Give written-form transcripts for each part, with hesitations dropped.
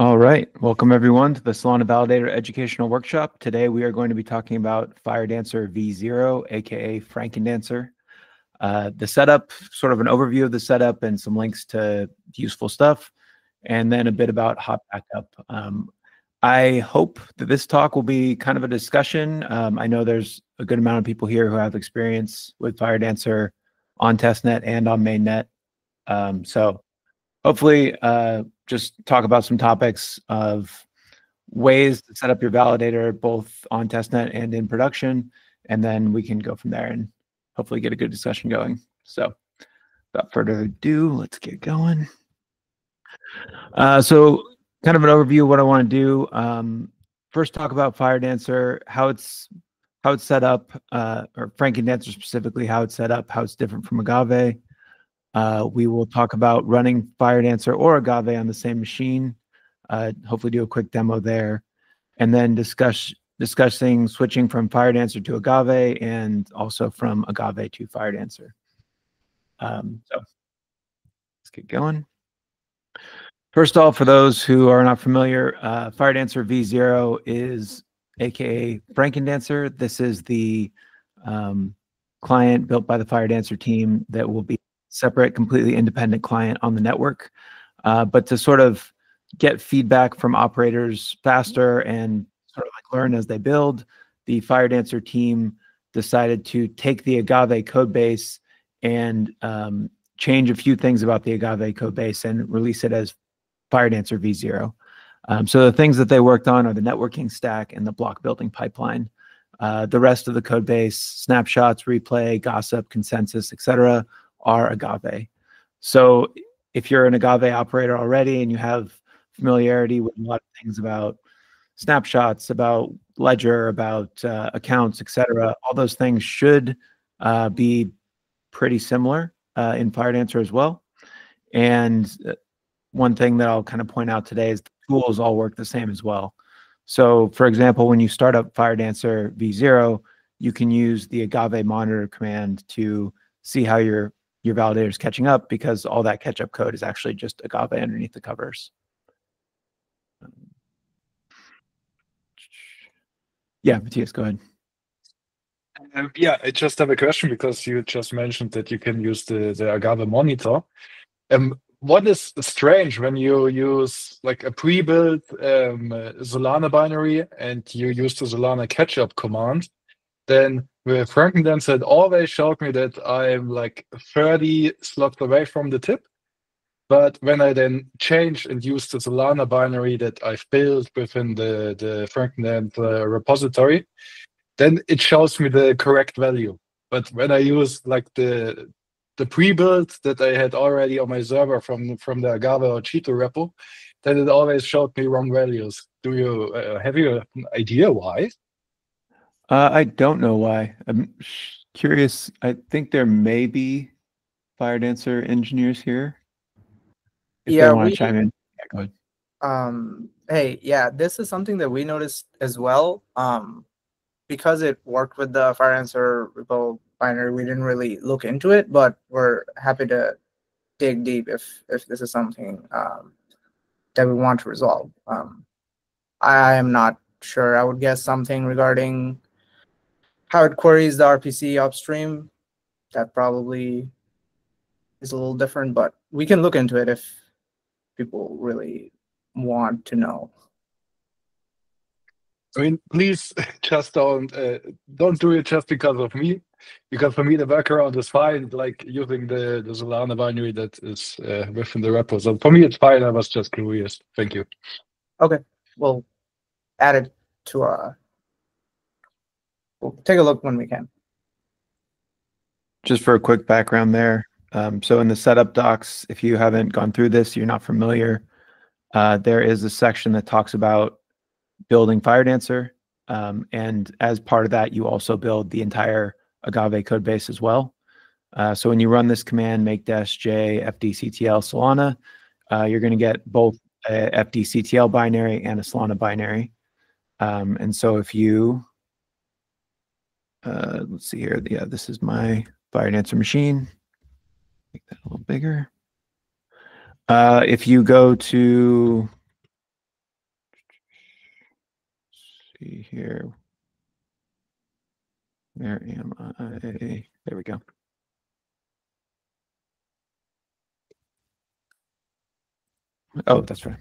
All right, welcome everyone to the Solana Validator Educational Workshop. Today we are going to be talking about Firedancer V0, aka Frankendancer. The setup, sort of an overview of the setup and some links to useful stuff, and then a bit about hot backup. I hope that this talk will be kind of a discussion. I know there's a good amount of people here who have experience with Firedancer on testnet and on mainnet. So hopefully just talk about some topics of ways to set up your validator both on testnet and in production, and then we can go from there and hopefully get a good discussion going. So without further ado, let's get going. So kind of an overview of what I want to do. First, talk about Firedancer, how it's set up, or Frankendancer specifically, how it's set up, how it's different from Agave. We will talk about running Firedancer or Agave on the same machine. Hopefully do a quick demo there, and then discussing switching from Firedancer to Agave and also from Agave to Firedancer. So let's get going. First off, for those who are not familiar, Firedancer V0 is aka Frankendancer. This is the client built by the Firedancer team that will be separate, completely independent client on the network. But to sort of get feedback from operators faster and sort of like learn as they build, the Firedancer team decided to take the Agave code base and change a few things about the Agave code base and release it as Firedancer V0. So the things that they worked on are the networking stack and the block building pipeline. The rest of the code base, snapshots, replay, gossip, consensus, etc., are Agave. So if you're an Agave operator already and you have familiarity with a lot of things about snapshots, about ledger, about accounts, etc., all those things should be pretty similar in Firedancer as well. And one thing that I'll kind of point out today is the tools all work the same as well. So for example, when you start up Firedancer V0, you can use the Agave monitor command to see how your validator is catching up, because all that catch-up code is actually just Agave underneath the covers. Yeah, Matthias, go ahead. Yeah, I just have a question because you just mentioned that you can use the Agave monitor. What is strange when you use like a pre-built Solana binary and you use the Solana catch-up command? Then with Frankendancer, it always showed me that I'm like 30 slots away from the tip. But when I then change and use the Solana binary that I've built within the Frankendancer repository, then it shows me the correct value. But when I use like the pre-built that I had already on my server from the Agave or Cheeto repo, then it always showed me wrong values. Do you have you an idea why? I don't know why. I'm curious. I think there may be Firedancer engineers here. If they want to chime in, yeah, go ahead. Hey, yeah, this is something that we noticed as well. Because it worked with the Firedancer repo binary, we didn't really look into it, but we're happy to dig deep if this is something that we want to resolve. I am not sure. I would guess something regarding how it queries the RPC upstream. That probably is a little different, but we can look into it if people really want to know. I mean, please just don't do it just because of me, because for me the workaround is fine, like using the Solana binary that is within the repo. So for me it's fine. I was just curious. Thank you. Okay, we'll add it to we'll take a look when we can. Just for a quick background there. So in the setup docs, if you haven't gone through this, you're not familiar, there is a section that talks about building Firedancer. And as part of that, you also build the entire Agave code base as well. So when you run this command, make -j fdctl Solana, you're going to get both a fdctl binary and a Solana binary. And so if you, let's see here, yeah, this is my Firedancer machine. Make that a little bigger. If you go to see here. Where am I? There we go. Oh, that's right.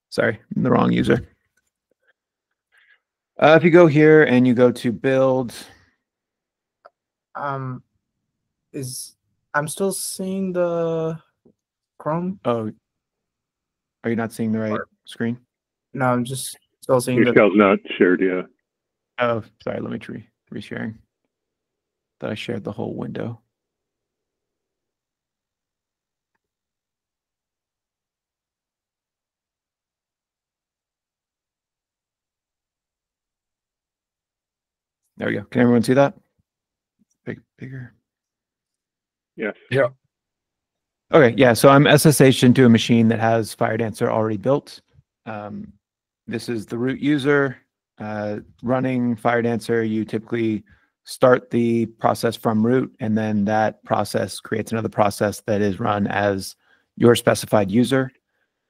Sorry, I'm the wrong user. If you go here and you go to build, I'm still seeing the Chrome. oh, are you not seeing the right screen? No, I'm just still seeing Your the. shell's not shared yet. Oh, sorry. Let me resharing. That I shared the whole window. There we go. Can everyone see that? Bigger. Yes. Yeah. Okay, yeah. So I'm SSH into a machine that has Firedancer already built. This is the root user running Firedancer. You typically start the process from root, and then that process creates another process that is run as your specified user.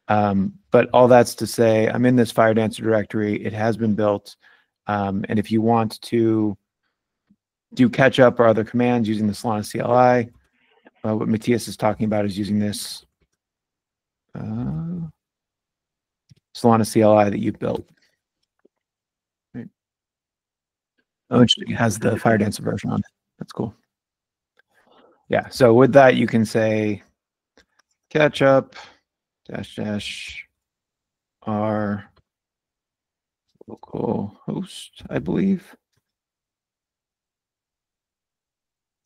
But all that's to say, I'm in this Firedancer directory. It has been built. And if you want to do catch up or other commands using the Solana CLI, what Matthias is talking about is using this Solana CLI that you've built. Right. Oh, it has the Firedancer version on it. That's cool. Yeah, so with that, you can say catch up -- r local host, I believe.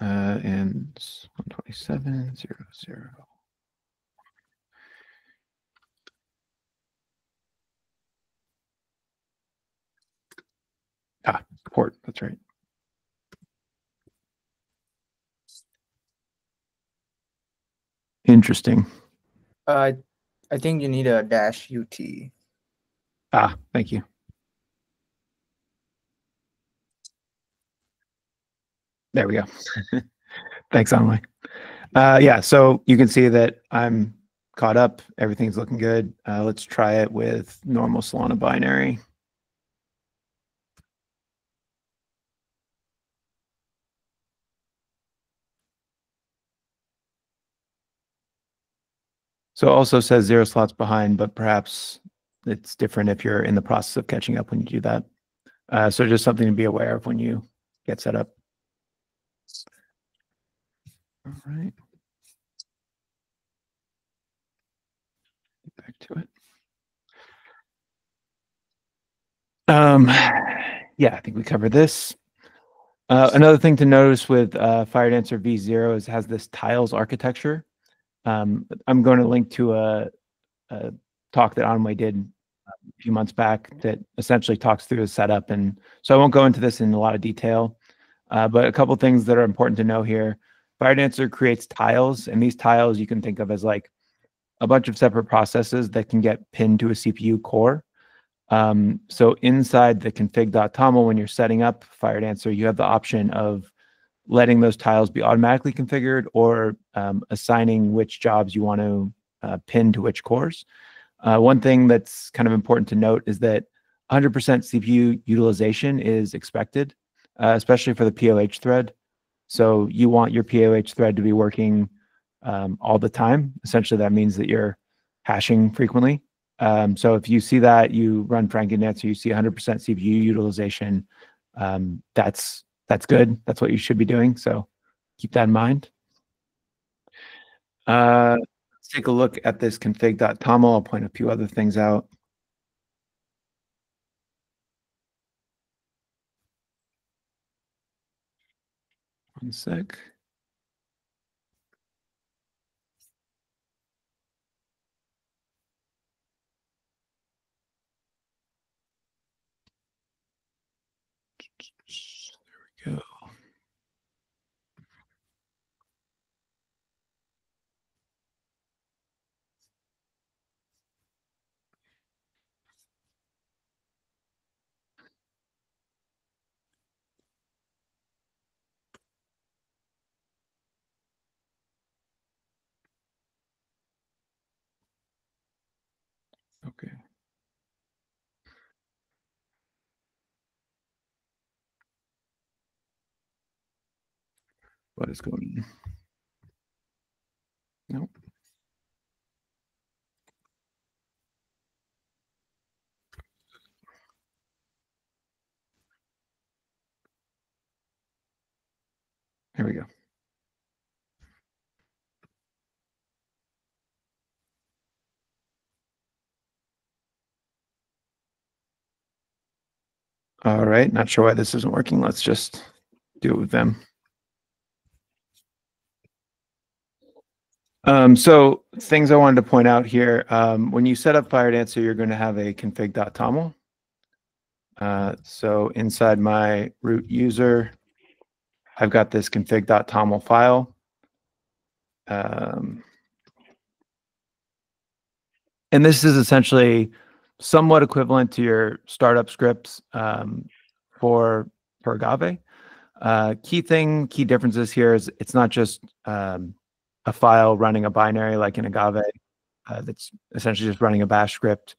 And 127.0.0. Port, that's right. Interesting. I think you need a -ut. Thank you. There we go. Thanks, Anway. Yeah, so you can see that I'm caught up. Everything's looking good. Let's try it with normal Solana binary. So it also says 0 slots behind, but perhaps it's different if you're in the process of catching up when you do that. So just something to be aware of when you get set up. All right. Back to it. Yeah, I think we covered this. Another thing to notice with Firedancer v0 is it has this tiles architecture. I'm going to link to a talk that Anway did a few months back that essentially talks through the setup. And so I won't go into this in a lot of detail, but a couple things that are important to know here. Firedancer creates tiles, and these tiles you can think of as like a bunch of separate processes that can get pinned to a CPU core. So inside the config.toml, when you're setting up Firedancer, you have the option of letting those tiles be automatically configured or assigning which jobs you want to pin to which cores. One thing that's kind of important to note is that 100% CPU utilization is expected, especially for the POH thread. So you want your POH thread to be working all the time. Essentially, that means that you're hashing frequently. So if you see that, you run Frankendancer, you see 100% CPU utilization, that's good. That's what you should be doing. So keep that in mind. Let's take a look at this config.toml. I'll point a few other things out. One sec. There we go. Okay. What is going on? Nope. Here we go. All right, not sure why this isn't working. Let's just do it with them. So things I wanted to point out here, when you set up Firedancer, you're going to have a config.toml. So inside my root user, I've got this config.toml file. And this is essentially somewhat equivalent to your startup scripts for Agave. Key differences here is it's not just a file running a binary like in Agave that's essentially just running a bash script.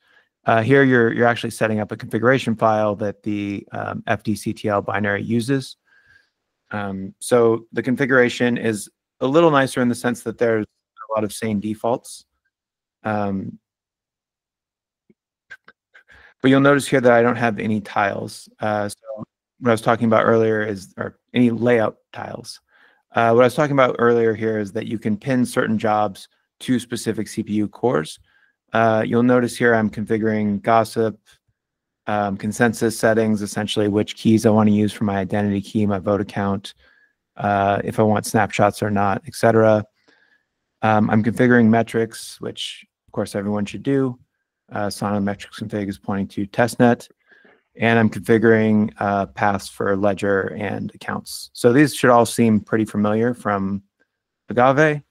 Here you're actually setting up a configuration file that the fdctl binary uses. So the configuration is a little nicer in the sense that there's a lot of sane defaults. But you'll notice here that I don't have any tiles. So what I was talking about earlier is, or any layout tiles. What I was talking about earlier here is that you can pin certain jobs to specific CPU cores. You'll notice here I'm configuring gossip, consensus settings, essentially which keys I want to use for my identity key, my vote account, if I want snapshots or not, etc. I'm configuring metrics, which of course everyone should do. Solana metrics config is pointing to testnet, and I'm configuring paths for ledger and accounts. So these should all seem pretty familiar from Agave,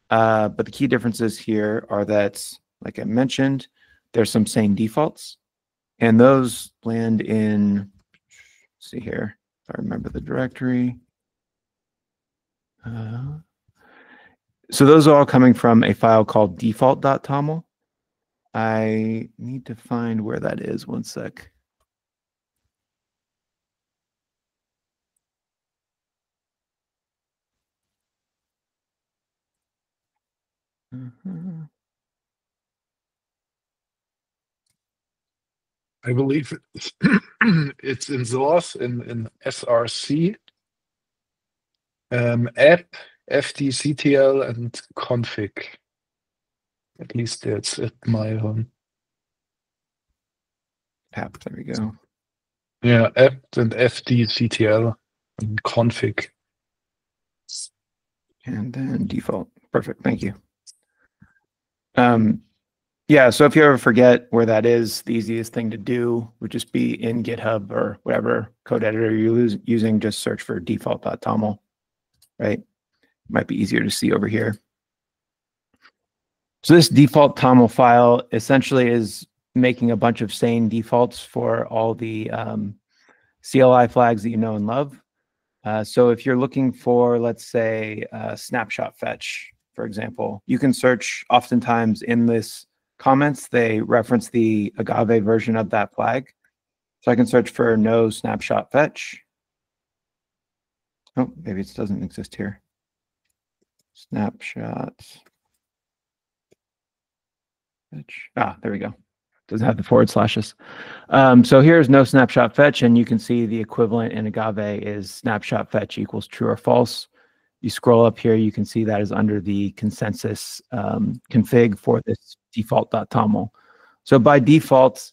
but the key differences here are that, like I mentioned, there's some sane defaults, and those land in, let's see here, if I remember the directory. So those are all coming from a file called default.toml. I need to find where that is. One sec. I believe it's in source in src, app, fdctl, and config. At least that's at my App, there we go. Yeah, app and fdctl and config. And then default. Perfect. Thank you. Yeah, so if you ever forget where that is, the easiest thing to do would just be in GitHub or whatever code editor you're using. Just search for default.toml, right? Might be easier to see over here. So this default toml file essentially is making a bunch of sane defaults for all the CLI flags that you know and love. So if you're looking for, let's say, snapshot fetch, for example, you can search oftentimes in this comments, they reference the Agave version of that flag. So I can search for no snapshot fetch. Oh, maybe it doesn't exist here. Snapshots. Fetch. Ah, there we go. Doesn't have the forward slashes. So here's no snapshot fetch, and you can see the equivalent in Agave is snapshot fetch equals true or false. You scroll up here, you can see that is under the consensus config for this default.toml. So by default,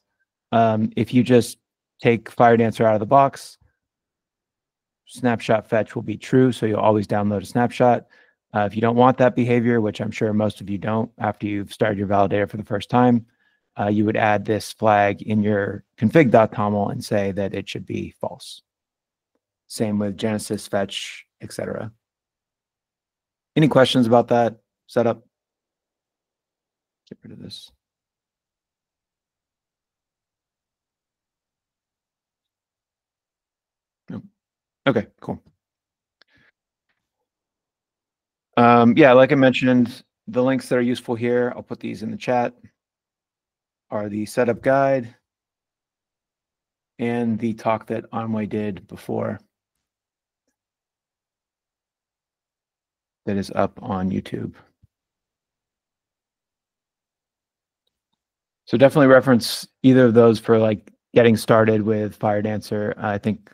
if you just take Firedancer out of the box, snapshot fetch will be true, so you'll always download a snapshot. If you don't want that behavior, which I'm sure most of you don't after you've started your validator for the first time, you would add this flag in your config.toml and say that it should be false. Same with Genesis fetch, etc. Any questions about that setup? Get rid of this. Nope. Okay, cool. Yeah, like I mentioned, the links that are useful here, I'll put these in the chat, are the setup guide and the talk that Anway did before. that is up on YouTube. So definitely reference either of those for like getting started with Firedancer. I think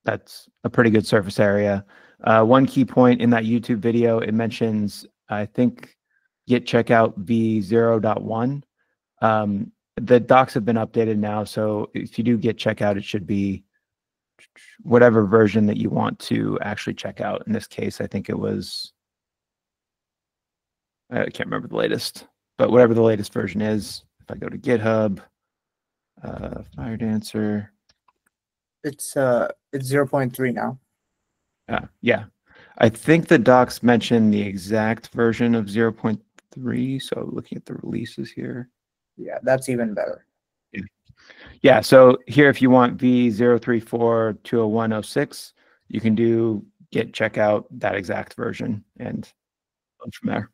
that's a pretty good surface area. One key point in that YouTube video, it mentions, I think, git checkout v0.1. The docs have been updated now, so if you do git checkout, it should be whatever version that you want to actually check out. In this case, I think it was, I can't remember the latest, but whatever the latest version is. If I go to GitHub, Firedancer. It's 0.3 now. Yeah. I think the docs mention the exact version of 0.3. So looking at the releases here. Yeah, that's even better. Yeah, so here if you want v034.201.06, you can do git checkout that exact version and go from there.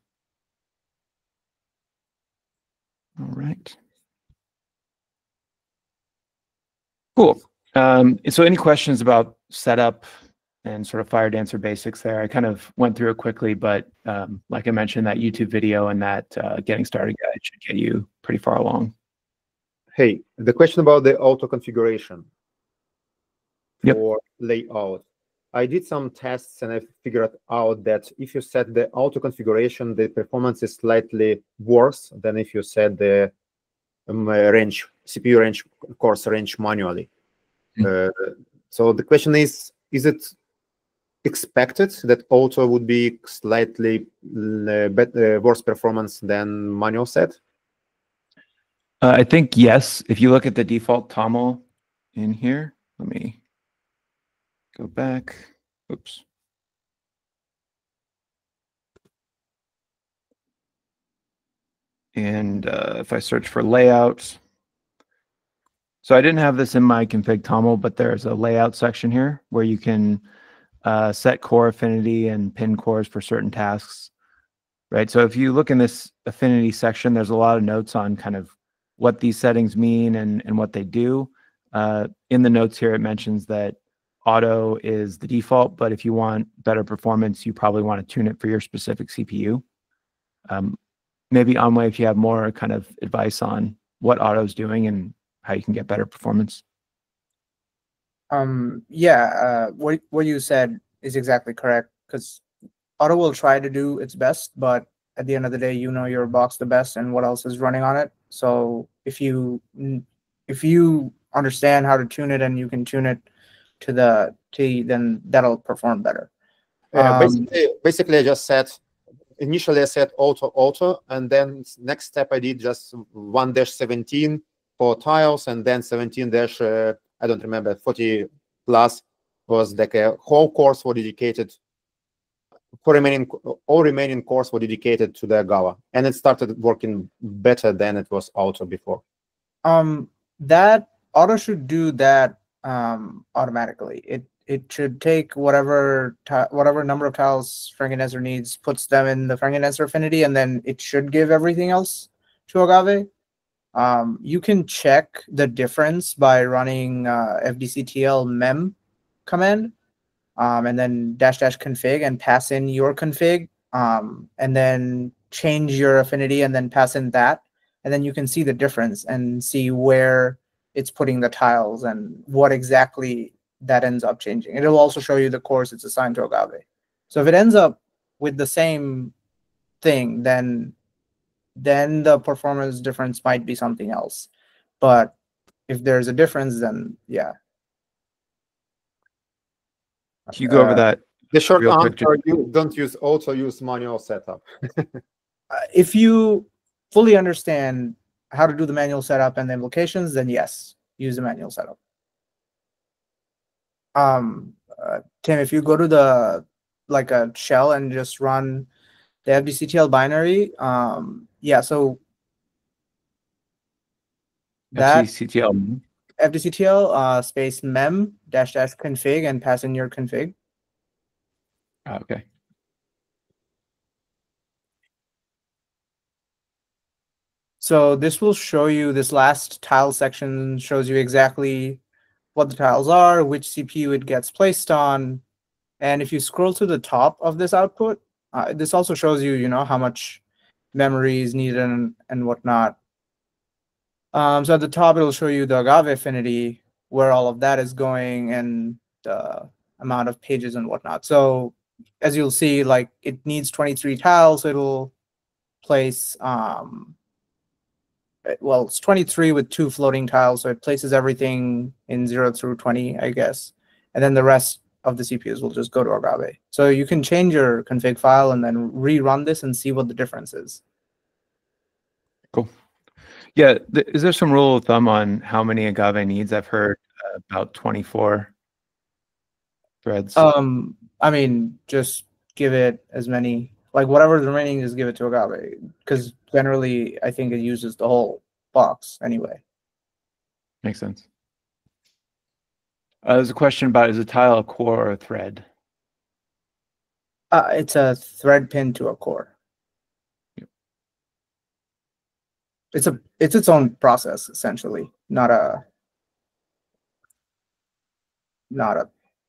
All right. Cool. So any questions about setup and sort of Firedancer basics there? I kind of went through it quickly, but like I mentioned, that YouTube video and that getting started guide should get you pretty far along. Hey, the question about the auto configuration Yep. for layout. I did some tests and I figured out that if you set the auto configuration, the performance is slightly worse than if you set the range, CPU range, course range manually. So the question is it expected that auto would be slightly better, worse performance than manual set? I think yes. If you look at the default TOML in here, let me go back. Oops. And if I search for layout, so I didn't have this in my config TOML, but there's a layout section here where you can set core affinity and pin cores for certain tasks, right? So if you look in this affinity section, there's a lot of notes on kind of what these settings mean and what they do. In the notes here, it mentions that auto is the default, but if you want better performance, you probably want to tune it for your specific CPU. Maybe Amway, if you have more kind of advice on what auto is doing and how you can get better performance. What you said is exactly correct, because auto will try to do its best, but at the end of the day, you know your box the best and what else is running on it. So if you understand how to tune it and you can tune it to the T, then that'll perform better. Basically, I just said, initially I said auto, and then next step I did just 1-17 for tiles, and then 17- I don't remember, 40 plus was like a whole course was dedicated. All remaining cores were dedicated to the Agava, and it started working better than it was auto before. That auto should do that automatically. It should take whatever number of tiles Frankendancer needs, puts them in the Frankendancer affinity, and then it should give everything else to Agave. You can check the difference by running fdctl mem command, and then --config and pass in your config, and then change your affinity and then pass in that. And then you can see the difference and see where it's putting the tiles and what exactly that ends up changing. It'll also show you the course it's assigned to Agave. So if it ends up with the same thing, then the performance difference might be something else. But if there's a difference, then yeah. Can you go over that? The short real answer: quick? you don't use auto, use manual setup. If you fully understand how to do the manual setup and the implications, then yes, use the manual setup. Tim, if you go to the a shell and just run the fdctl binary, so that fdctl space mem --config and pass in your config. Okay. So this will show you, this last tile section shows you exactly what the tiles are, which CPU it gets placed on. And if you scroll to the top of this output, This also shows you, how much memory is needed and whatnot. So at the top, it'll show you the Agave affinity, where all of that is going, and the amount of pages and whatnot. So as you'll see, like it needs 23 tiles. So it'll place, well, it's 23 with 2 floating tiles. So it places everything in 0 through 20, I guess. And then the rest of the CPUs will just go to Agave. So you can change your config file and then rerun this and see what the difference is. Cool. Yeah, is there some rule of thumb on how many Agave needs? I've heard about 24 threads. I mean, just give it as many, like whatever's remaining, just give it to Agave, because generally I think it uses the whole box anyway. Makes sense. There's a question about, is a tile a core or a thread? It's a thread pinned to a core. Yep. It's its own process, essentially, not a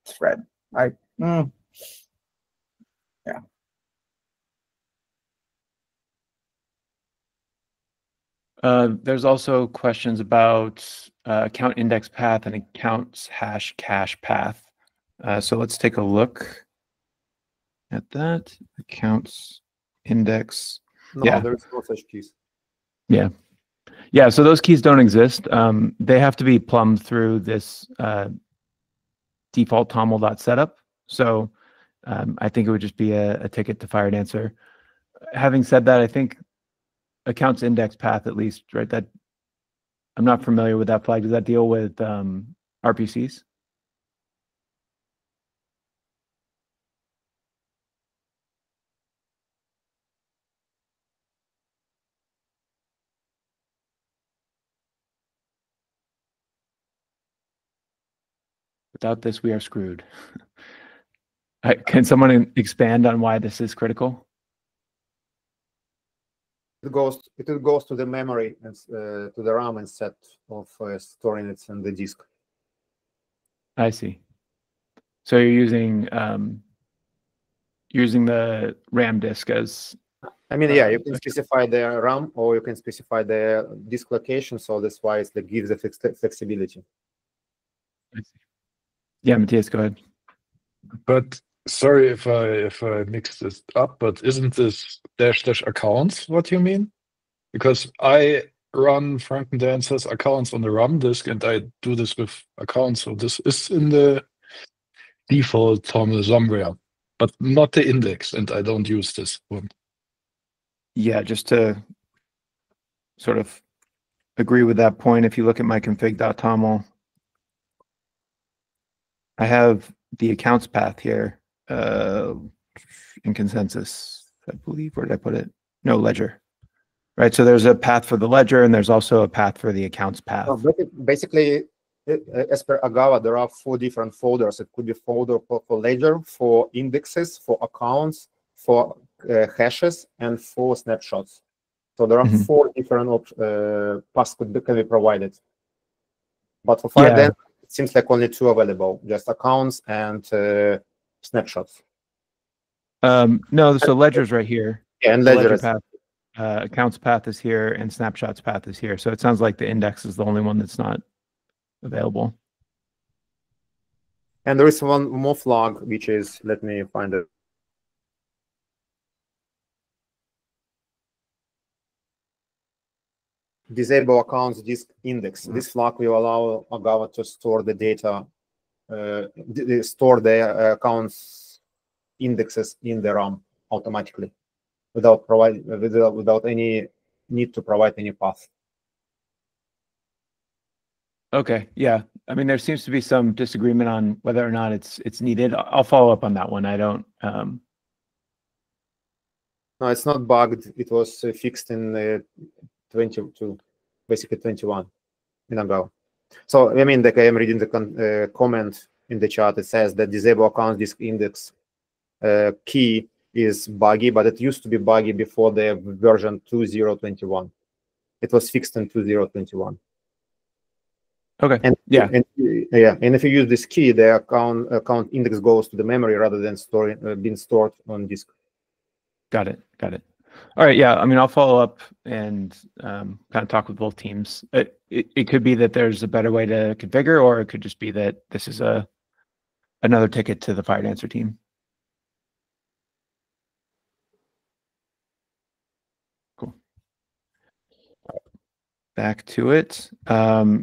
thread. Yeah. There's also questions about account index path and accounts hash cache path. So let's take a look at that. Accounts index. No, Yeah. there's no such keys. Yeah. Yeah, so those keys don't exist. They have to be plumbed through this default toml.setup. So I think it would just be a ticket to Firedancer. Having said that, I think accounts index path, at least, right? That I'm not familiar with that flag. Does that deal with RPCs? Without this, we are screwed. Can someone expand on why this is critical? It goes to the memory and to the RAM instead of storing it on the disk. I see. So you're using the RAM disk as. I mean, yeah, you can specify the RAM or you can specify the disk location. So that's why it gives the flexibility. I see. Yeah, Matthias, go ahead. But sorry if I mixed this up, but isn't this -- accounts what you mean? Because I run Frankendancer's accounts on the RAM disk, and I do this with accounts. So this is in the default toml somewhere, but not the index, and I don't use this one. Yeah, just to sort of agree with that point, if you look at my config.toml, I have the accounts path here in consensus, I believe. Where did I put it? No, ledger. Right, so there's a path for the ledger, and there's also a path for the accounts path. Basically, as per Agava, there are 4 different folders. It could be folder for ledger, for indexes, for accounts, for hashes, and for snapshots. So there are 4 different paths can be provided. But for Firedancer, it seems like only 2 available, just accounts and snapshots. No, so ledger's right here. Yeah, and ledger path. Accounts path is here, and snapshots path is here. So it sounds like the index is the only one that's not available. And there is one more flag, which is, let me find it. Disable accounts disk index. This flag will allow Agava to store the data, store the accounts indexes in the RAM automatically, without any need to provide any path. Okay, yeah. I mean, there seems to be some disagreement on whether or not it's needed. I'll follow up on that one. I don't. No, it's not bugged. It was fixed in 22, basically 21 in Agava. So I mean, like I am reading the comment in the chat. It says that disable accounts disk index key is buggy, but it used to be buggy before the version 2021. It was fixed in 2021. Okay. And yeah. And if you use this key, the account index goes to the memory rather than being stored on disk. Got it. Got it. All right. Yeah. I mean, I'll follow up and kind of talk with both teams. It could be that there's a better way to configure, or it could just be that this is another ticket to the Firedancer team. Cool. Back to it. So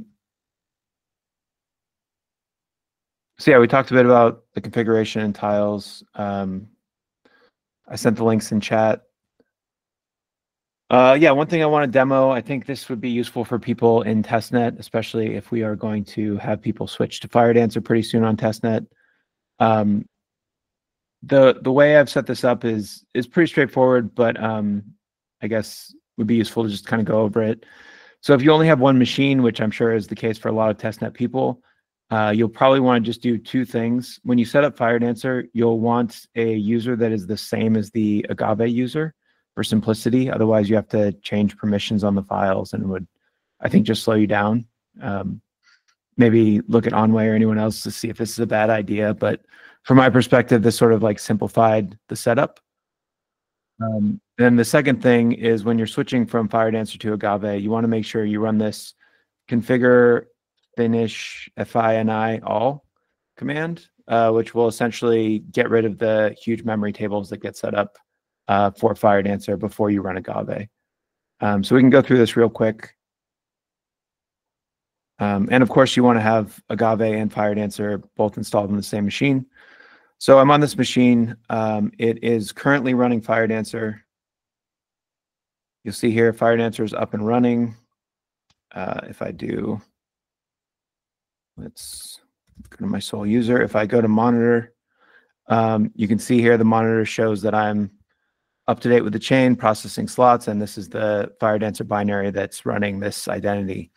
yeah, we talked a bit about the configuration and tiles. I sent the links in chat. Yeah, one thing I want to demo, I think this would be useful for people in testnet, especially if we are going to have people switch to Firedancer pretty soon on testnet. The way I've set this up is pretty straightforward, but I guess would be useful to just kind of go over it. So if you only have one machine, which I'm sure is the case for a lot of testnet people, you'll probably want to just do two things. When you set up Firedancer, you'll want a user that is the same as the Agave user for simplicity. Otherwise, you have to change permissions on the files and would, I think, just slow you down. Maybe look at Onway or anyone else to see if this is a bad idea. But from my perspective, this sort of like simplified the setup. Then the second thing is when you're switching from Firedancer to Agave, you want to make sure you run this configure finish FINI all command, which will essentially get rid of the huge memory tables that get set up for Firedancer before you run Agave. So we can go through this real quick. And of course, you want to have Agave and Firedancer both installed on the same machine. So I'm on this machine. It is currently running Firedancer. You'll see here Firedancer is up and running. If I do, let's go to my sole user. If I go to monitor, you can see here the monitor shows that I'm up to date with the chain, processing slots, and this is the Firedancer binary that's running this identity.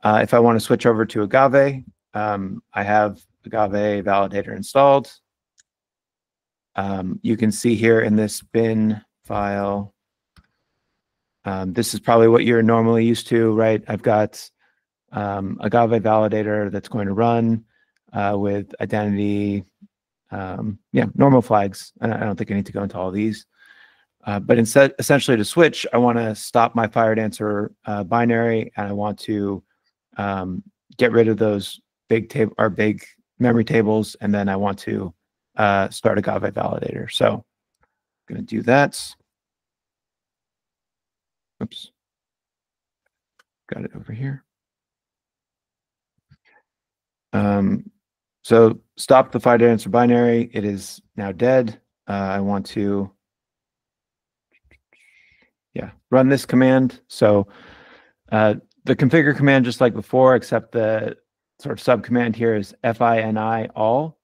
If I want to switch over to Agave, I have Agave Validator installed. You can see here in this bin file, this is probably what you're normally used to, right? I've got Agave Validator that's going to run with identity, normal flags. I don't think I need to go into all these. But instead, essentially to switch, I want to stop my Firedancer binary, and I want to get rid of those big memory tables, and then I want to start Agave Validator. So I'm going to do that. Oops. Got it over here. So stop the Firedancer binary. It is now dead. I want to run this command. So the configure command, just like before, except the sort of sub command here is FINI all,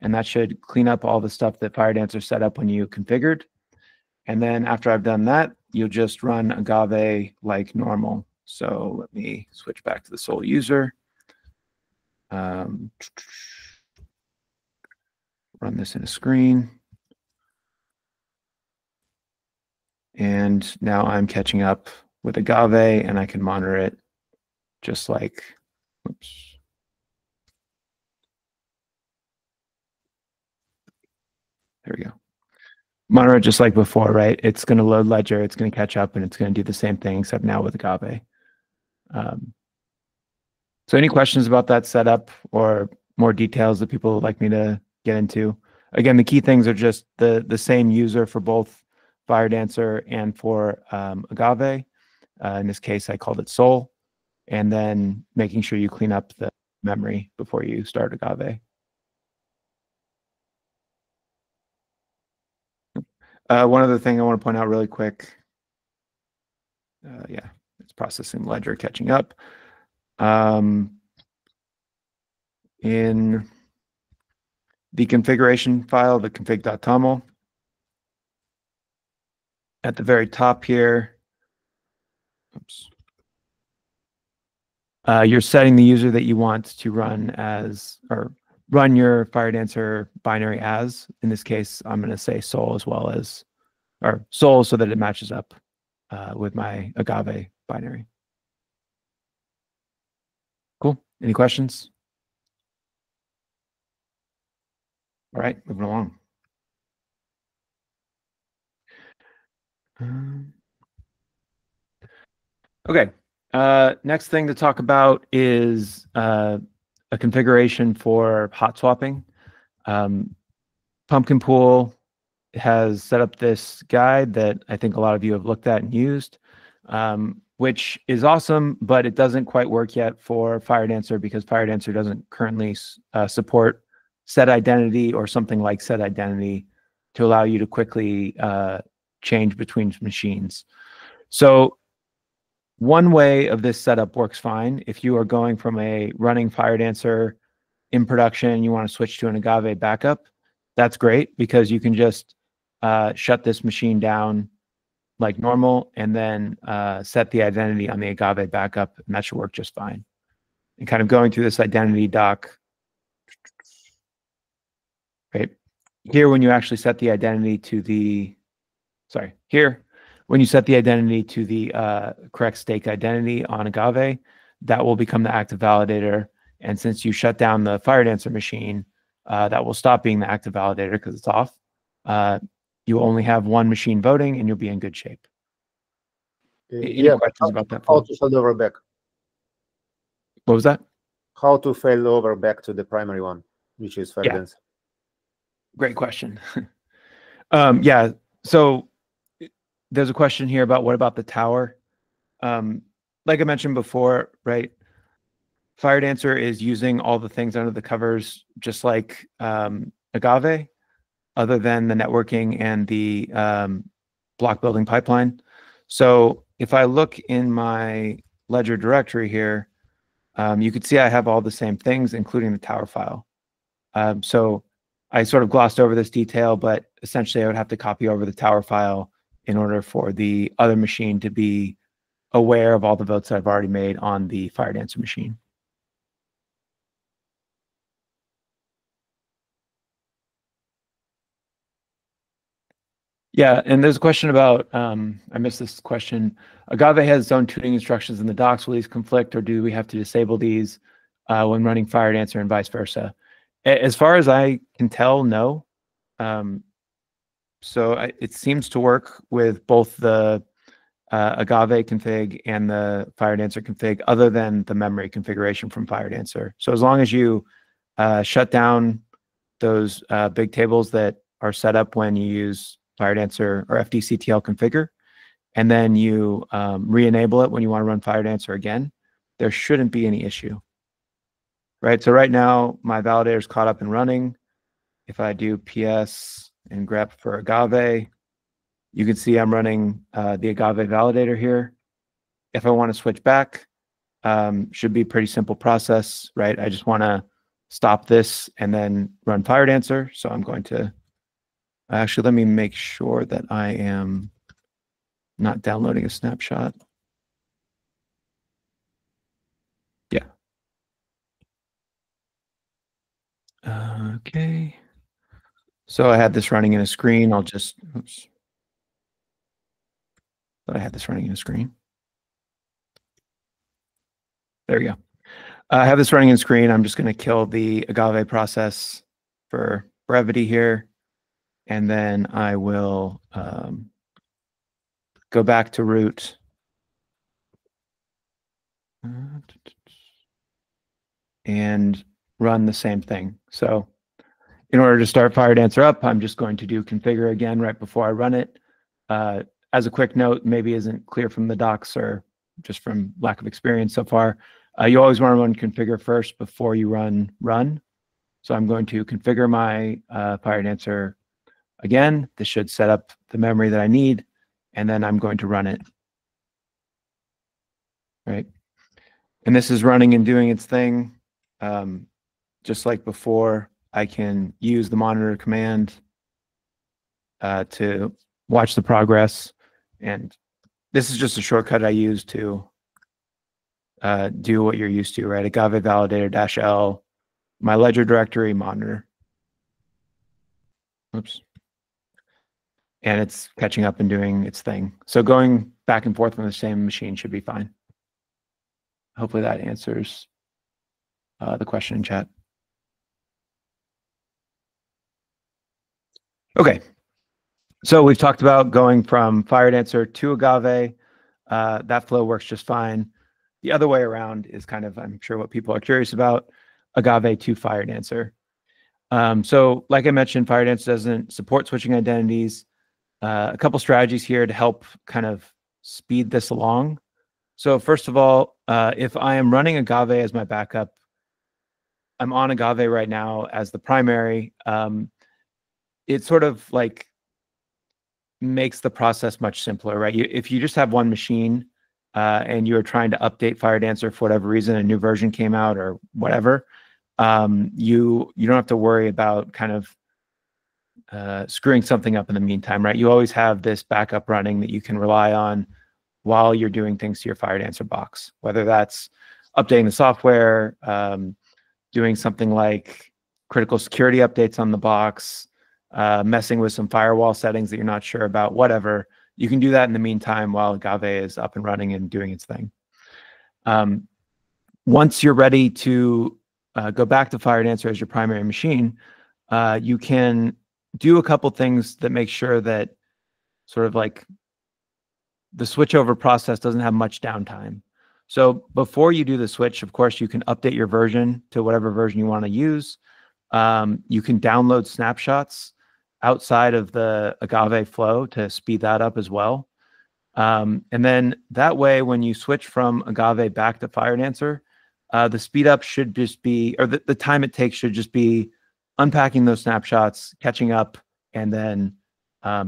and that should clean up all the stuff that Firedancer set up when you configured. And then after I've done that, you'll just run Agave like normal. So let me switch back to the sole user. Run this in a screen. And now I'm catching up with Agave, and I can monitor it just like, oops. There we go. Monitor it just like before, right? It's going to load Ledger, it's going to catch up, and it's going to do the same thing, except now with Agave. So any questions about that setup or more details that people would like me to get into? Again, the key things are just the same user for both Firedancer and for Agave. In this case, I called it Sol, and then making sure you clean up the memory before you start Agave. One other thing I want to point out really quick. It's processing Ledger catching up. In the configuration file, the config.toml, at the very top here, oops, you're setting the user that you want to run as, or run your Firedancer binary as. In this case, I'm going to say Sol as well as, or Sol so that it matches up with my Agave binary. Cool. Any questions? All right, moving along. Okay. Next thing to talk about is a configuration for hot swapping. Pumpkin Pool has set up this guide that I think a lot of you have looked at and used, which is awesome, but it doesn't quite work yet for Firedancer because Firedancer doesn't currently support set identity or something like set identity to allow you to quickly change between machines. So one way of this setup works fine. If you are going from a running Firedancer in production, you want to switch to an Agave backup, that's great because you can just shut this machine down like normal and then set the identity on the Agave backup, and that should work just fine. And kind of going through this identity doc, right? Here, when you actually set the identity to the, when you set the identity to the correct stake identity on Agave, that will become the active validator. And since you shut down the Firedancer machine, that will stop being the active validator because it's off. You only have one machine voting and you'll be in good shape. Any questions about that? How to fail over back? What was that? How to fail over back to the primary one, which is Firedancer? Yeah. Great question. Yeah, so there's a question here about what about the tower? Like I mentioned before, right? Firedancer is using all the things under the covers, just like Agave, other than the networking and the block building pipeline. So if I look in my ledger directory here, you can see I have all the same things, including the tower file. So I sort of glossed over this detail, but essentially I would have to copy over the tower file in order for the other machine to be aware of all the votes that I've already made on the Firedancer machine. Yeah, and there's a question about, I missed this question. Agave has its own tuning instructions in the docs. Will these conflict, or do we have to disable these when running Firedancer and vice versa? As far as I can tell, no. It seems to work with both the Agave config and the Firedancer config, other than the memory configuration from Firedancer. So as long as you shut down those big tables that are set up when you use Firedancer or FDCTL configure, and then you re-enable it when you want to run Firedancer again, there shouldn't be any issue. Right, so right now my validator is caught up and running. If I do PS and grep for Agave, you can see I'm running the Agave validator here. If I want to switch back, should be a pretty simple process, right? I just want to stop this and then run Firedancer. So I'm going to, actually, let me make sure that I am not downloading a snapshot. Yeah. Okay. So I had this running in a screen. I'll just, oops. But I had this running in a screen. There we go. I have this running in screen. I'm just going to kill the Agave process for brevity here. And then I will go back to root. And run the same thing. So in order to start Firedancer up, I'm just going to do configure again right before I run it. As a quick note, maybe isn't clear from the docs or just from lack of experience so far, you always want to run configure first before you run run. So I'm going to configure my Firedancer again. This should set up the memory that I need, and then I'm going to run it. Right. And this is running and doing its thing. Just like before, I can use the monitor command to watch the progress. And this is just a shortcut I use to do what you're used to, right? Agave validator -L, my ledger directory monitor. Oops. And it's catching up and doing its thing. So going back and forth on the same machine should be fine. Hopefully that answers the question in chat. Okay. So we've talked about going from Firedancer to Agave. That flow works just fine. The other way around is kind of, I'm sure, what people are curious about, Agave to Firedancer. So like I mentioned, Firedancer doesn't support switching identities. A couple strategies here to help kind of speed this along. So first of all, if I am running Agave as my backup, I'm on Agave right now as the primary. It sort of like makes the process much simpler, right? If you just have one machine and you're trying to update Firedancer for whatever reason, a new version came out or whatever, you don't have to worry about kind of screwing something up in the meantime, right? You always have this backup running that you can rely on while you're doing things to your Firedancer box, whether that's updating the software, doing something like critical security updates on the box, messing with some firewall settings that you're not sure about, whatever. You can do that in the meantime while Agave is up and running and doing its thing. Once you're ready to go back to Firedancer as your primary machine, you can do a couple things that make sure that sort of like the switchover process doesn't have much downtime. So before you do the switch, of course, you can update your version to whatever version you want to use. You can download snapshots outside of the Agave flow to speed that up as well. And then that way, when you switch from Agave back to Firedancer, the speed up should just be, or the time it takes should just be unpacking those snapshots, catching up, and then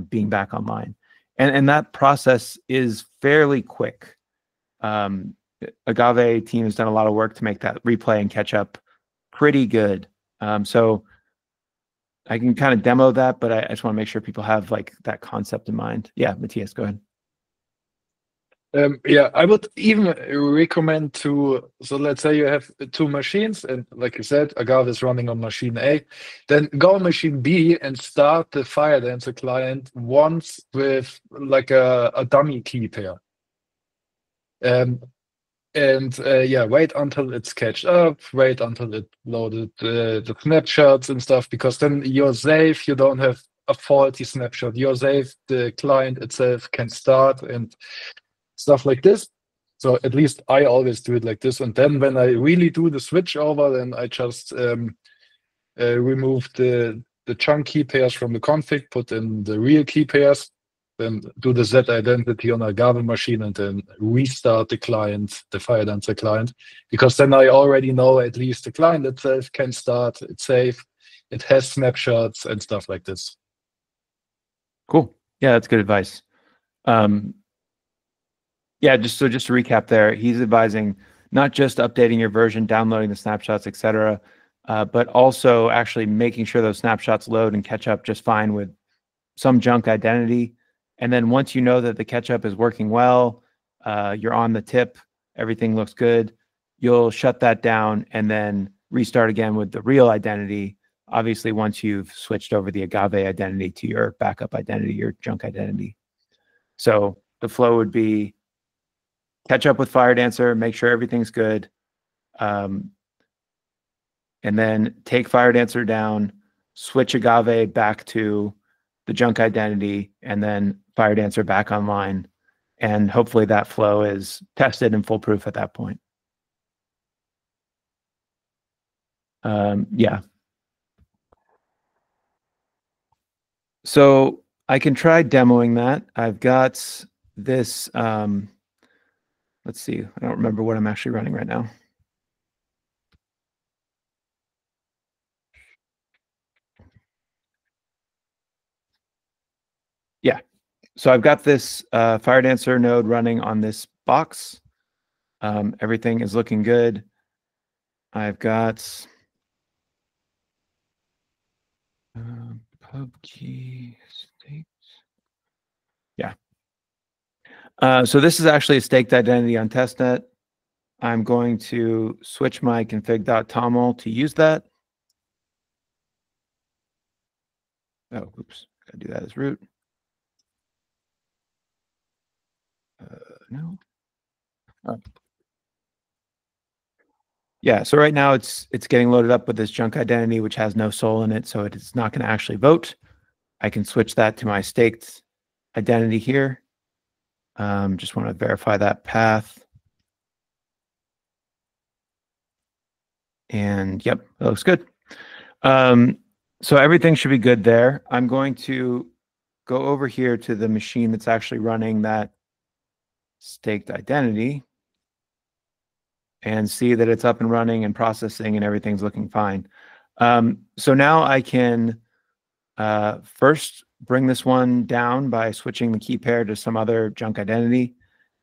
being back online. And that process is fairly quick. Agave team has done a lot of work to make that replay and catch up pretty good. So I can kind of demo that, but I just want to make sure people have like that concept in mind. Yeah, Matthias, go ahead. Yeah, I would even recommend to, so let's say you have two machines, and like you said, Agave is running on machine A, then go on machine B and start the Firedancer client once with like a dummy key pair. Yeah, wait until it's catched up, wait until it loaded the snapshots and stuff, because then you're safe, you don't have a faulty snapshot, you're safe, the client itself can start and stuff like this. So at least I always do it like this. And then when I really do the switch over, then I just remove the chunk key pairs from the config, put in the real key pairs, then do the Z identity on a Agave machine, and then restart the client, the Firedancer client, because then I already know at least the client itself can start, it's safe, it has snapshots and stuff like this. Cool. Yeah, that's good advice. Yeah, just to recap there, he's advising not just updating your version, downloading the snapshots, etc., but also actually making sure those snapshots load and catch up just fine with some junk identity. And then once you know that the catch up is working well, you're on the tip, everything looks good, you'll shut that down and then restart again with the real identity. Obviously, once you've switched over the Agave identity to your backup identity, your junk identity. So the flow would be catch up with Firedancer, make sure everything's good, and then take Firedancer down, switch Agave back to the junk identity, and then Firedancer back online. And hopefully that flow is tested and foolproof at that point. Yeah. So I can try demoing that. I've got this, let's see, I don't remember what I'm actually running right now. Yeah, so I've got this Firedancer node running on this box. Everything is looking good. I've got pub key stakes. Yeah. So this is actually a staked identity on testnet. I'm going to switch my config.toml to use that. Oh, oops, gotta do that as root. No. Oh. Yeah, so right now it's getting loaded up with this junk identity, which has no soul in it, so it's not going to actually vote. I can switch that to my staked identity here. Just want to verify that path. And yep, that looks good. So everything should be good there. I'm going to go over here to the machine that's actually running that staked identity and see that it's up and running and processing and everything's looking fine. So now I can first bring this one down by switching the key pair to some other junk identity,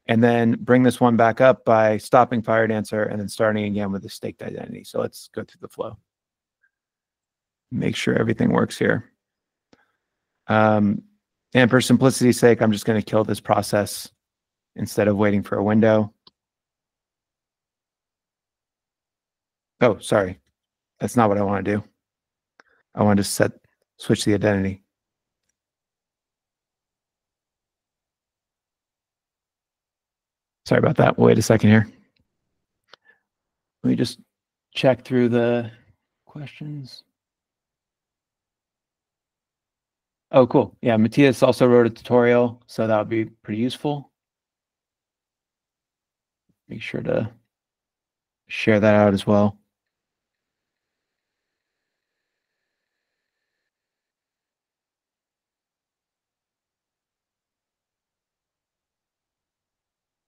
and then bring this one back up by stopping Firedancer and then starting again with the staked identity. So let's go through the flow. Make sure everything works here. And for simplicity's sake, I'm just going to kill this process instead of waiting for a window. Oh, sorry. That's not what I want to do. I want to switch the identity. Sorry about that. Wait a second here. Let me just check through the questions. Oh, cool. Yeah, Matthias also wrote a tutorial, so that would be pretty useful. Make sure to share that out as well.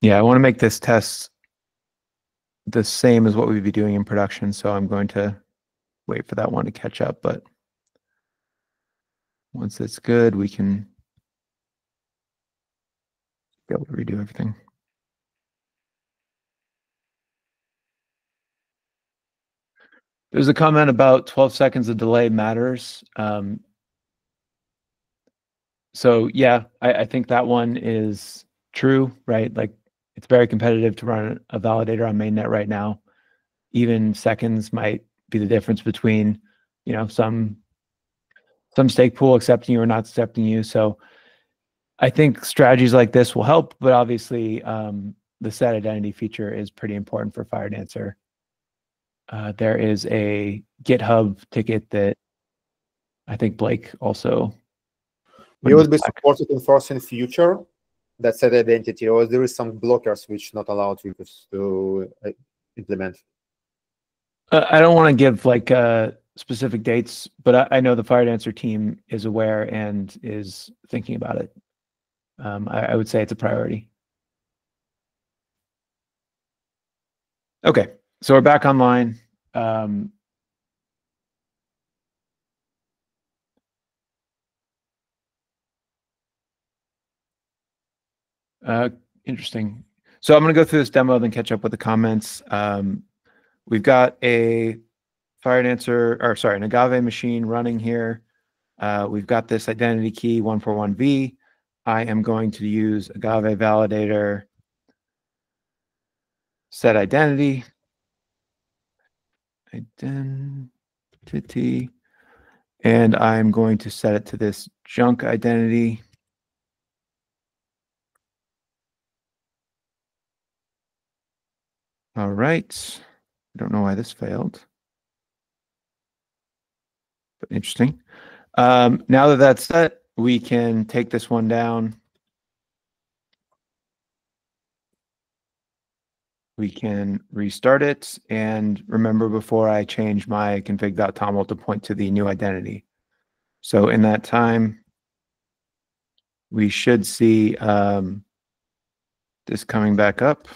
Yeah, I want to make this test the same as what we'd be doing in production, so I'm going to wait for that one to catch up, but once it's good, we can be able to redo everything. There's a comment about 12 seconds of delay matters. So yeah, I think that one is true, right? Like it's very competitive to run a validator on mainnet right now. Even seconds might be the difference between, you know, some stake pool accepting you or not accepting you. So I think strategies like this will help, but obviously the set identity feature is pretty important for Firedancer. There is a GitHub ticket that I think Blake also. You would be supported to enforce in future that set identity, or there is some blockers which not allow you to implement? I don't want to give like specific dates, but I know the Firedancer team is aware and is thinking about it. I would say it's a priority. Okay, so we're back online. Interesting. So I'm going to go through this demo, then catch up with the comments. We've got a Firedancer, or sorry, an Agave machine running here. We've got this identity key 141V. I am going to use Agave Validator set identity. Identity. And I'm going to set it to this junk identity. All right. I don't know why this failed, but interesting. Now that that's set, we can take this one down. We can restart it. And remember, before I change my config.toml to point to the new identity. So in that time, we should see this coming back up.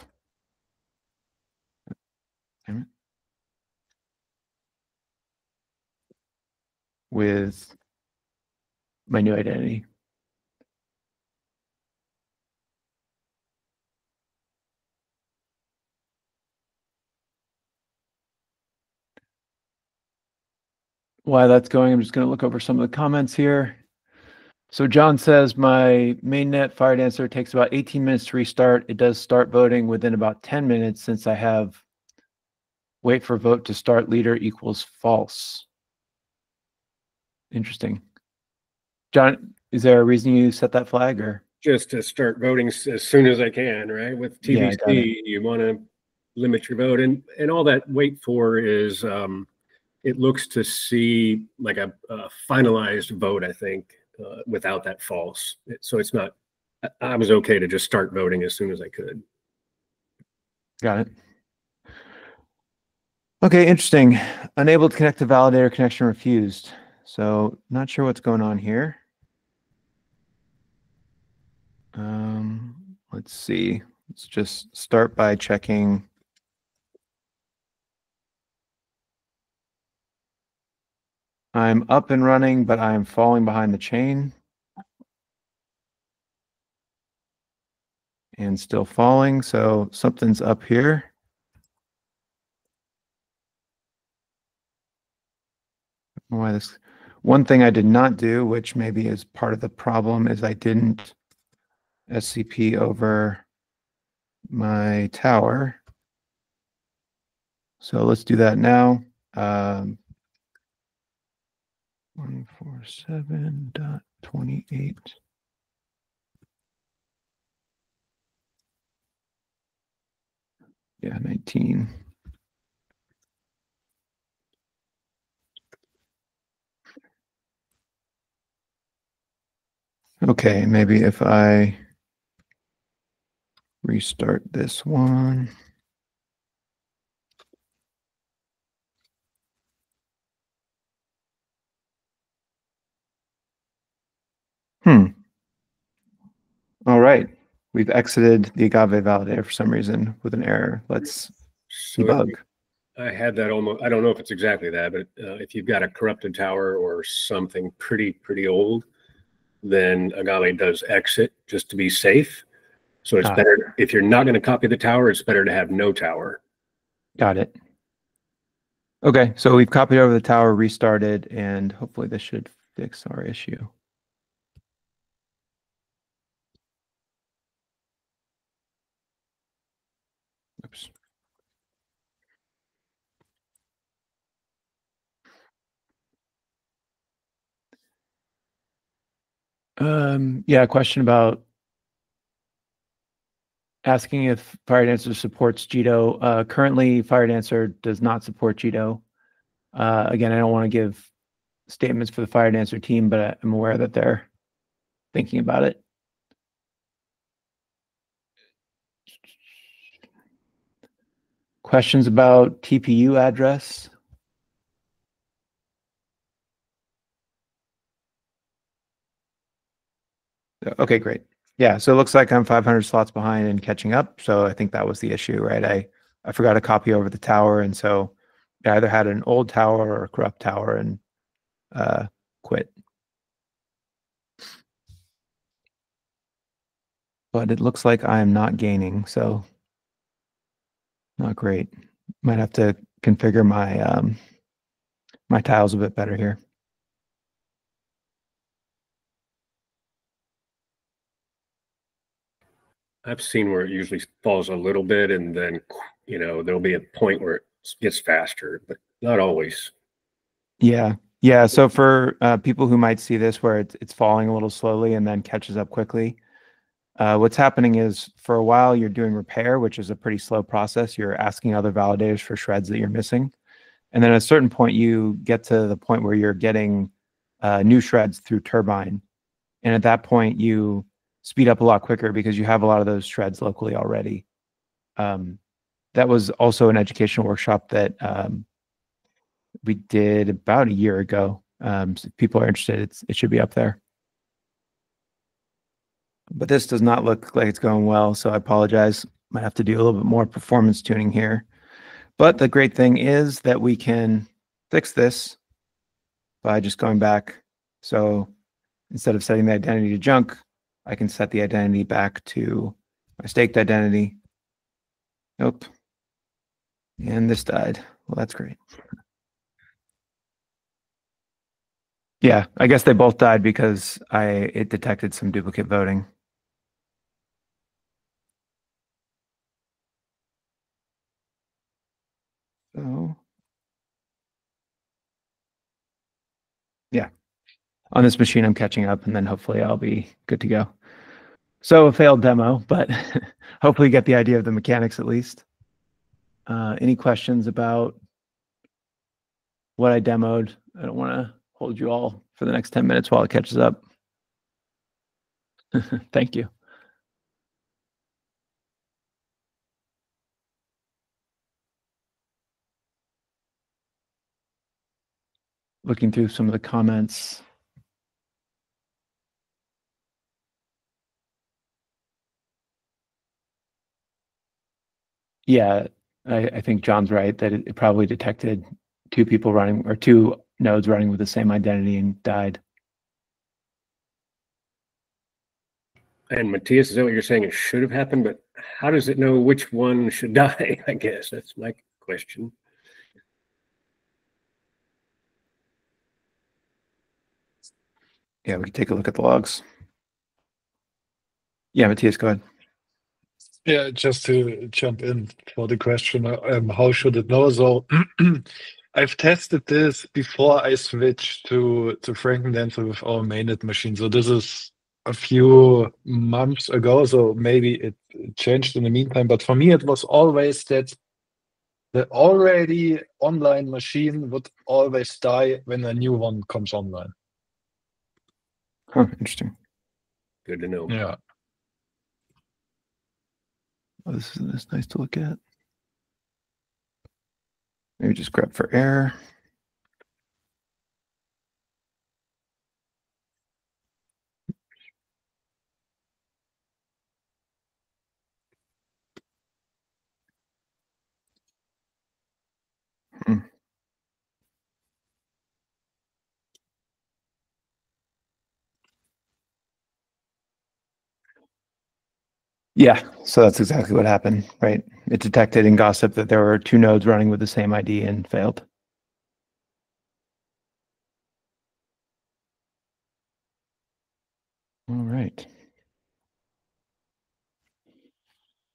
With my new identity. While that's going, I'm just going to look over some of the comments here. So John says, my mainnet Firedancer takes about 18 minutes to restart. It does start voting within about 10 minutes since I have wait for vote to start leader equals false. Interesting. John, is there a reason you set that flag, or? Just to start voting as soon as I can, right? With TBC, yeah, you want to limit your vote. And all that wait for is, it looks to see like a finalized vote, I think. without that false. So it's not, I was okay to just start voting as soon as I could. Got it. Okay, interesting. Unable to connect to validator, connection refused. So not sure what's going on here. Let's see. Let's just start by checking. I'm up and running, but I'm falling behind the chain. And still falling, so something's up here. Why this? One thing I did not do, which maybe is part of the problem, is I didn't SCP over my tower. So let's do that now. 147.28. Yeah, 19. Okay, maybe if I restart this one. All right. We've exited the Agave validator for some reason with an error. Let's debug. I had that almost, I don't know if it's exactly that, but if you've got a corrupted tower or something pretty old, then Agave does exit just to be safe. So it's better, if you're not going to copy the tower, it's better to have no tower. Got it. Okay, so we've copied over the tower, restarted, and hopefully this should fix our issue. Oops. Yeah, a question about asking if Firedancer supports Jito. Currently, Firedancer does not support Jito. Again, I don't want to give statements for the Firedancer team, but I'm aware that they're thinking about it. Questions about TPU address? Okay, great. Yeah, so it looks like I'm 500 slots behind and catching up. So I think that was the issue, right? I forgot to copy over the tower, and so I either had an old tower or a corrupt tower and quit. But it looks like I am not gaining, so not great. Might have to configure my my tiles a bit better here. I've seen where it usually falls a little bit, and then, you know, there'll be a point where it gets faster, but not always. Yeah. Yeah. So for people who might see this where it's falling a little slowly and then catches up quickly, what's happening is for a while you're doing repair, which is a pretty slow process. You're asking other validators for shreds that you're missing. And then at a certain point, you get to the point where you're getting new shreds through Turbine. And at that point, you speed up a lot quicker because you have a lot of those shreds locally already. That was also an educational workshop that we did about a year ago. So if people are interested, it should be up there. But this does not look like it's going well, so I apologize. Might have to do a little bit more performance tuning here. But the great thing is that we can fix this by just going back. So instead of setting the identity to junk, I can set the identity back to my staked identity. Nope. And this died. Well, that's great. Yeah, I guess they both died because it detected some duplicate voting. So, yeah, on this machine, I'm catching up, and then hopefully I'll be good to go. So a failed demo, but hopefully you get the idea of the mechanics at least. Any questions about what I demoed? I don't want to hold you all for the next 10 minutes while it catches up. Thank you. Looking through some of the comments. Yeah, I think John's right that it probably detected two people running, or two nodes running with the same identity and died. And Matthias, is that what you're saying? It should have happened, but how does it know which one should die? I guess that's my question. Yeah, we can take a look at the logs. Yeah, Matthias, go ahead. Yeah, just to jump in for the question, how should it know? So I've tested this before I switched to Frankendancer with our mainnet machine. So this is a few months ago, so maybe it changed in the meantime. But for me, it was always that the already online machine would always die when a new one comes online. Huh, interesting. Good to know. Yeah. Oh, this is nice to look at. Maybe just grab for error. Yeah, so that's exactly what happened, right? It detected in gossip that there were two nodes running with the same ID and failed. All right.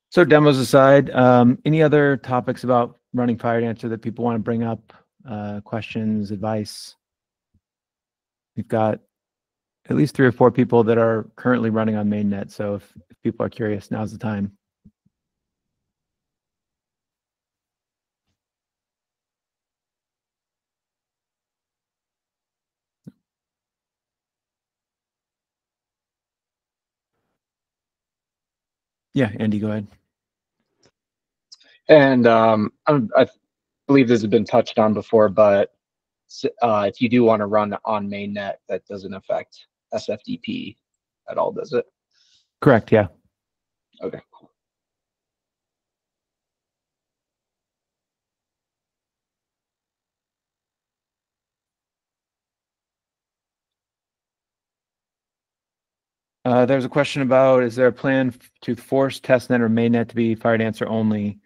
So demos aside, any other topics about running Firedancer that people want to bring up? Questions, advice? We've got at least 3 or 4 people that are currently running on mainnet. So if people are curious, now's the time. Yeah, Andy, go ahead. And I believe this has been touched on before, but if you do want to run on mainnet, that doesn't affect SFDP at all, does it? Correct, yeah. Okay. There's a question about, is there a plan to force testnet or mainnet to be Firedancer only,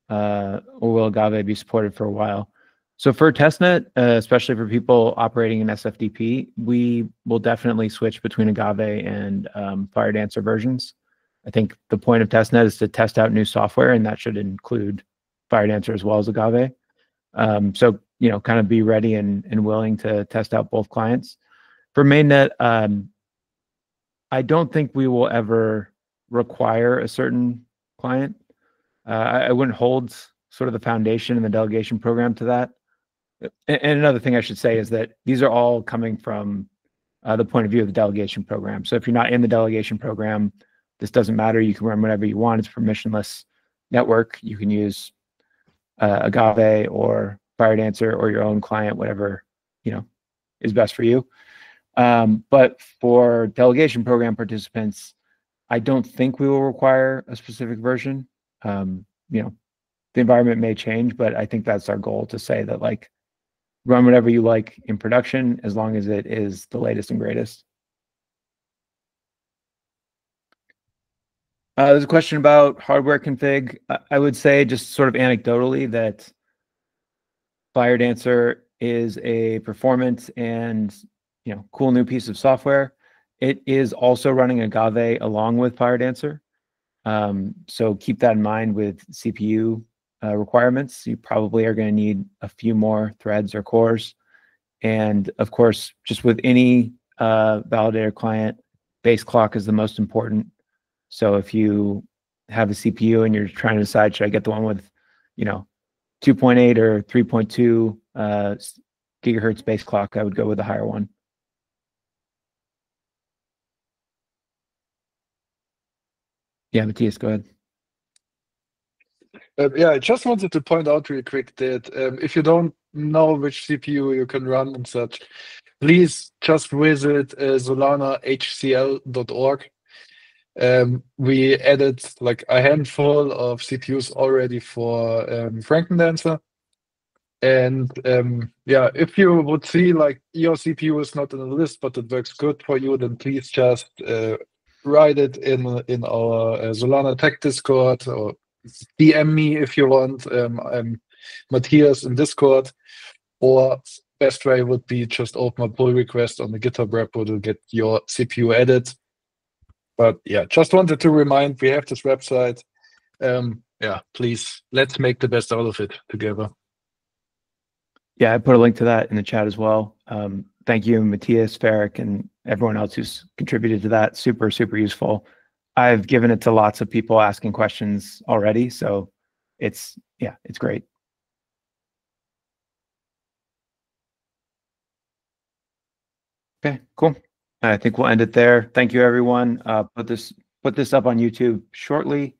or will Agave be supported for a while? So for testnet, especially for people operating in SFDP, we will definitely switch between Agave and Firedancer versions. I think the point of testnet is to test out new software, and that should include Firedancer as well as Agave. So, you know, kind of be ready and willing to test out both clients. For mainnet, I don't think we will ever require a certain client. I wouldn't hold sort of the foundation and the delegation program to that. And another thing I should say is that these are all coming from the point of view of the delegation program. So if you're not in the delegation program, this doesn't matter. You can run whatever you want. It's a permissionless network. You can use Agave or Firedancer or your own client, whatever, you know, is best for you. But for delegation program participants, I don't think we will require a specific version. You know, the environment may change, but I think that's our goal, to say that, like, run whatever you like in production as long as it is the latest and greatest. There's a question about hardware config. I would say, just sort of anecdotally, that Firedancer is a performant and, you know, cool new piece of software. It is also running Agave along with Firedancer. So keep that in mind with CPU requirements. You probably are going to need a few more threads or cores. And of course, just with any validator client, base clock is the most important. So if you have a CPU and you're trying to decide, should I get the one with, you know, 2.8 or 3.2 gigahertz base clock, I would go with the higher one. Yeah, Matthias, go ahead. Yeah, I just wanted to point out real quick that if you don't know which CPU you can run and such, please just visit solanahcl.org. We added like a handful of CPUs already for Frankendancer. And yeah, if you would see like your CPU is not in the list, but it works good for you, then please just write it in our Solana Tech Discord, or DM me if you want. I'm Matthias in Discord, or best way would be just open a pull request on the GitHub repo to get your CPU added. But yeah, just wanted to remind, we have this website. Yeah, please, let's make the best out of it together. Yeah, I put a link to that in the chat as well. Thank you, Matthias, Ferric, and everyone else who's contributed to that. Super, super useful. I've given it to lots of people asking questions already, so it's great. Okay, cool. I think we'll end it there. Thank you, everyone. Put this up on YouTube shortly.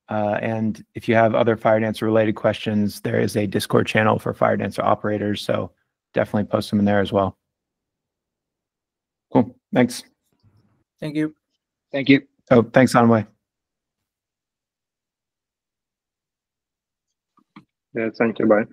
And if you have other Firedancer related questions, there is a Discord channel for Firedancer operators, so definitely post them in there as well. Cool. Thanks. Thank you. Thank you. Oh, thanks, Anway. Yeah, thank you. Bye.